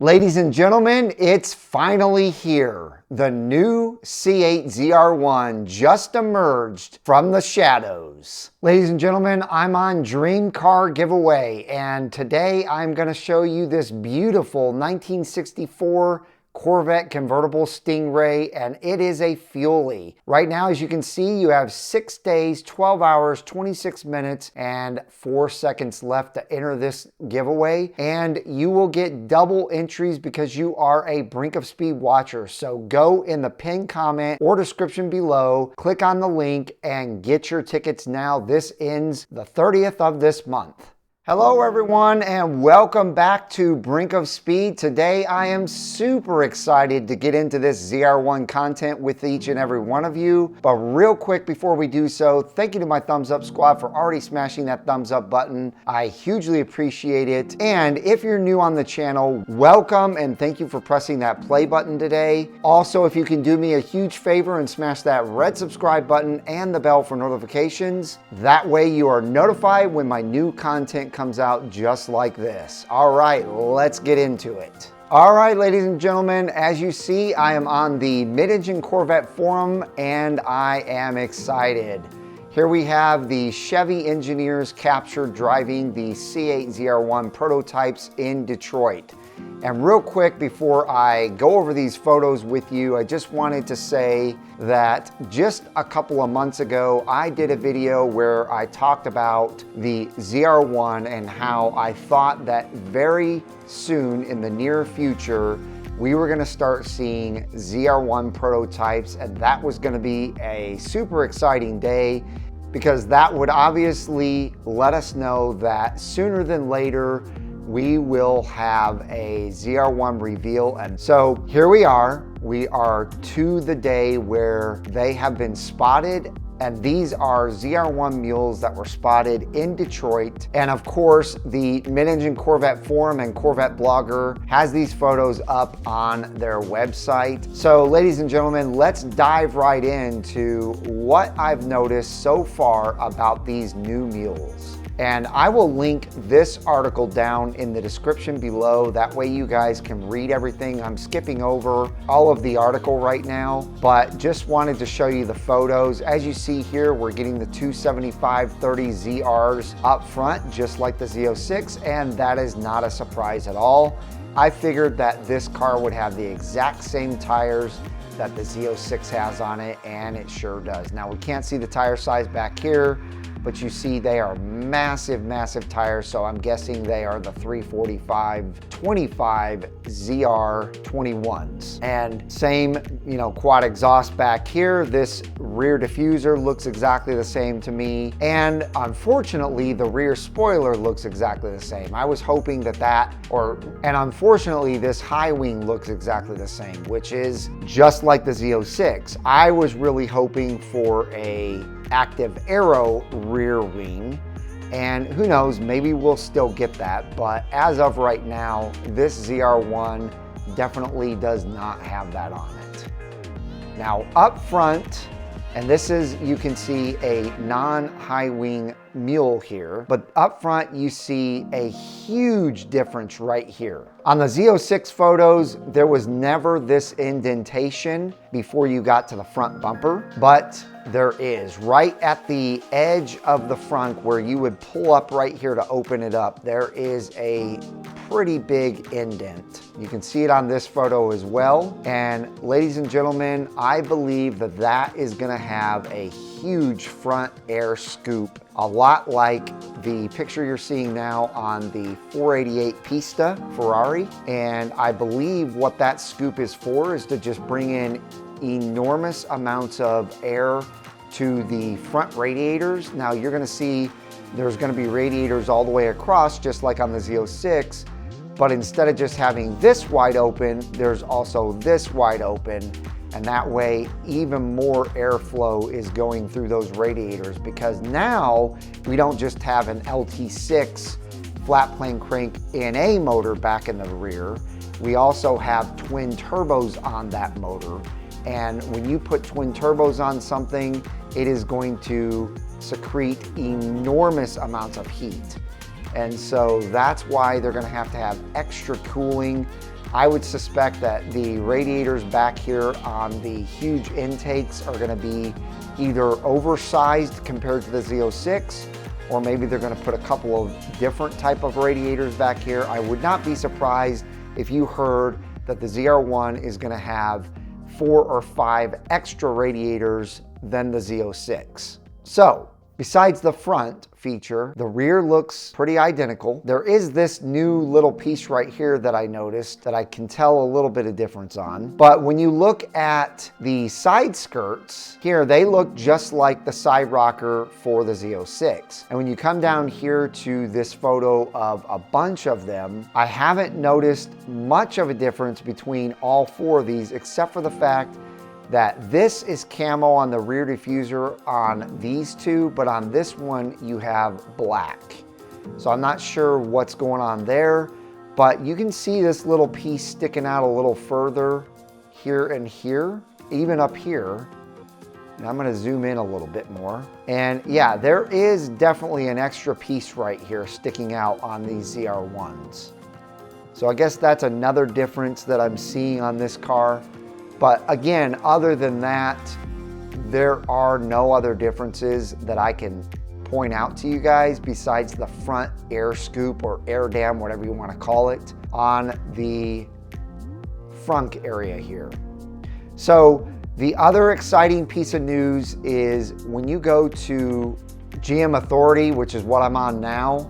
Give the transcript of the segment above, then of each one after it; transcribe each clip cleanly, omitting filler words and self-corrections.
Ladies and gentlemen, it's finally here. The new C8 ZR1 just emerged from the shadows. Ladies and gentlemen, I'm on Dream Car Giveaway, and today I'm going to show you this beautiful 1964 Corvette convertible Stingray, and it is a fuelie. Right now, as you can see, you have 6 days, 12 hours, 26 minutes, and 4 seconds left to enter this giveaway, and you will get double entries because you are a Brink of Speed watcher. So go in the pinned comment or description below, click on the link, and get your tickets now. This ends the 30th of this month. Hello everyone, and welcome back to Brink of Speed. Today I am super excited to get into this ZR1 content with each and every one of you. But real quick before we do so, thank you to my thumbs up squad for already smashing that thumbs up button. I hugely appreciate it. And if you're new on the channel, welcome and thank you for pressing that play button today. Also, if you can do me a huge favor and smash that red subscribe button and the bell for notifications, that way you are notified when my new content comes out just like this. All right, let's get into it. All right, ladies and gentlemen, as you see, I am on the Mid-Engine Corvette forum and I am excited. Here we have the Chevy engineers captured driving the C8 ZR1 prototypes in Detroit. And real quick before I go over these photos with you, I just wanted to say that just a couple of months ago, I did a video where I talked about the ZR1 and how I thought that very soon in the near future, we were gonna start seeing ZR1 prototypes, and that was gonna be a super exciting day because that would obviously let us know that sooner than later, we will have a ZR1 reveal. And so here we are to the day where they have been spotted. And these are ZR1 mules that were spotted in Detroit. And of course, the Mid-Engine Corvette forum and Corvette blogger has these photos up on their website. So ladies and gentlemen, let's dive right into what I've noticed so far about these new mules. And I will link this article down in the description below. That way you guys can read everything. I'm skipping over all of the article right now, but just wanted to show you the photos. As you see here, we're getting the 275/30 ZRs up front, just like the Z06, and that is not a surprise at all. I figured that this car would have the exact same tires that the Z06 has on it, and it sure does. Now we can't see the tire size back here, but you see they are massive, massive tires. So I'm guessing they are the 345/25 ZR21s. And same, quad exhaust back here. This rear diffuser looks exactly the same to me. And unfortunately, the rear spoiler looks exactly the same. I was hoping and unfortunately, this high wing looks exactly the same, which is just like the Z06. I was really hoping for a active aero rear wing, and who knows, maybe we'll still get that, but as of right now, this ZR1 definitely does not have that on it. Now up front, and this is, you can see a non-high wing mule here, but up front you see a huge difference right here. On the Z06 photos, there was never this indentation before you got to the front bumper, but there is. Right at the edge of the front where you would pull up right here to open it up, there is a pretty big indent. You can see it on this photo as well. And ladies and gentlemen, I believe that that is gonna have a huge front air scoop, a lot like the picture you're seeing now on the 488 Pista Ferrari. And I believe what that scoop is for is to just bring in enormous amounts of air to the front radiators. Now you're gonna see there's gonna be radiators all the way across, just like on the Z06, but instead of just having this wide open, there's also this wide open. And that way, even more airflow is going through those radiators, because now we don't just have an LT6 flat plane crank NA motor back in the rear. We also have twin turbos on that motor. And when you put twin turbos on something, it is going to secrete enormous amounts of heat. And so that's why they're gonna have to have extra cooling I would suspect that the radiators back here on the huge intakes are going to be either oversized compared to the Z06, or maybe they're going to put a couple of different type of radiators back here. I would not be surprised if you heard that the ZR1 is going to have 4 or 5 extra radiators than the Z06. So, besides the front feature, the rear looks pretty identical. There is this new little piece right here that I noticed that I can tell a little bit of difference on. But when you look at the side skirts here, they look just like the side rocker for the Z06. And when you come down here to this photo of a bunch of them, I haven't noticed much of a difference between all 4 of these, except for the fact that this is camo on the rear diffuser on these 2, but on this one you have black. So I'm not sure what's going on there, but you can see this little piece sticking out a little further here and here, even up here. And I'm gonna zoom in a little bit more. And yeah, there is definitely an extra piece right here sticking out on these ZR1s. So I guess that's another difference that I'm seeing on this car. But again, other than that, there are no other differences that I can point out to you guys besides the front air scoop or air dam, whatever you want to call it, on the front area here. So the other exciting piece of news is when you go to GM Authority, which is what I'm on now,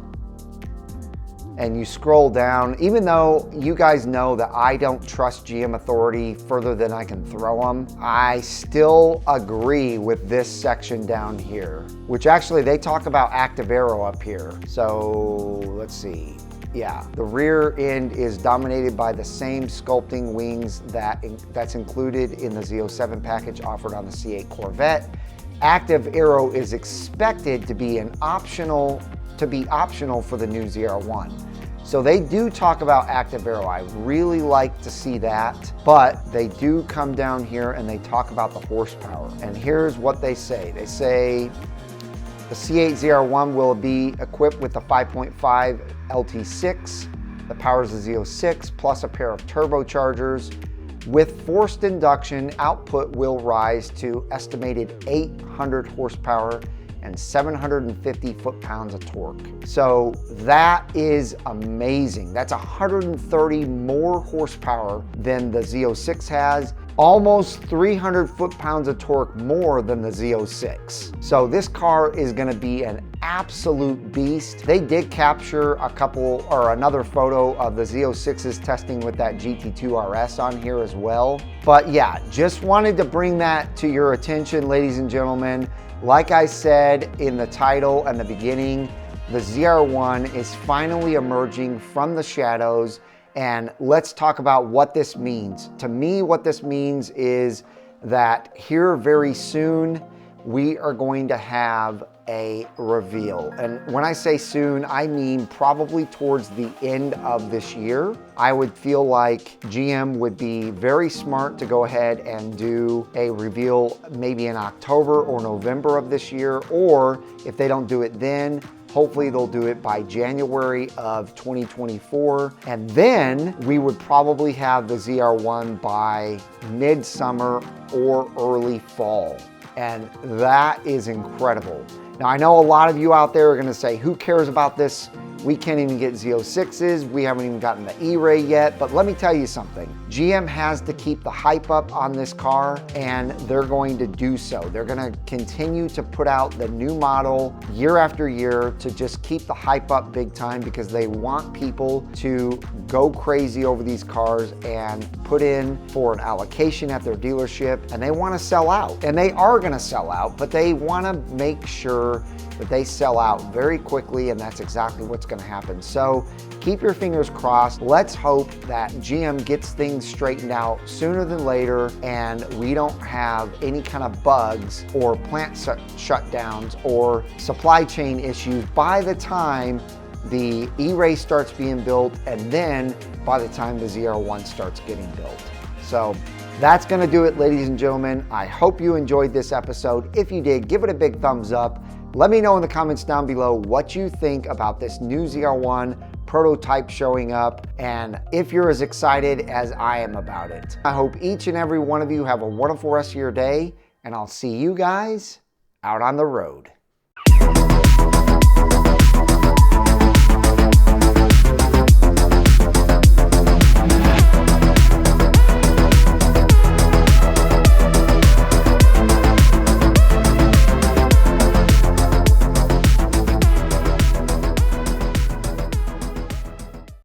and you scroll down, even though you guys know that I don't trust GM Authority further than I can throw them, I still agree with this section down here, which actually they talk about active aero up here. So let's see. Yeah, the rear end is dominated by the same sculpting wings that's included in the Z07 package offered on the C8 Corvette. Active aero is expected to be optional for the new ZR1. So they do talk about active aero. I really like to see that, but they do come down here and they talk about the horsepower. And here's what they say. They say the C8 ZR1 will be equipped with the 5.5 LT6 that powers the Z06 plus a pair of turbochargers. With forced induction, output will rise to estimated 800 horsepower and 750 foot-pounds of torque. So that is amazing. That's 130 more horsepower than the Z06 has, almost 300 foot-pounds of torque more than the Z06. So this car is gonna be an absolute beast. They did capture another photo of the Z06's testing with that GT2 RS on here as well. But yeah, just wanted to bring that to your attention, ladies and gentlemen. Like I said in the title and the beginning, the ZR1 is finally emerging from the shadows, and let's talk about what this means. To me, what this means is that here very soon, we are going to have a reveal. And when I say soon, I mean probably towards the end of this year. I would feel like GM would be very smart to go ahead and do a reveal maybe in October or November of this year, or if they don't do it then, hopefully they'll do it by January of 2024. And then we would probably have the ZR1 by midsummer or early fall. And that is incredible. Now, I know a lot of you out there are gonna say, who cares about this? We can't even get Z06s. We haven't even gotten the E-Ray yet, but let me tell you something. GM has to keep the hype up on this car, and they're going to do so. They're gonna continue to put out the new model year after year to just keep the hype up big time, because they want people to go crazy over these cars and put in for an allocation at their dealership, and they wanna sell out. And they are gonna sell out, but they wanna make sure that they sell out very quickly, and that's exactly what's gonna happen. So keep your fingers crossed. Let's hope that GM gets things straightened out sooner than later, and we don't have any kind of bugs or plant shutdowns or supply chain issues by the time the E-Ray starts being built, and then by the time the ZR1 starts getting built. So that's gonna do it, ladies and gentlemen. I hope you enjoyed this episode. If you did, give it a big thumbs up. Let me know in the comments down below what you think about this new ZR1 prototype showing up, and if you're as excited as I am about it. I hope each and every one of you have a wonderful rest of your day, and I'll see you guys out on the road.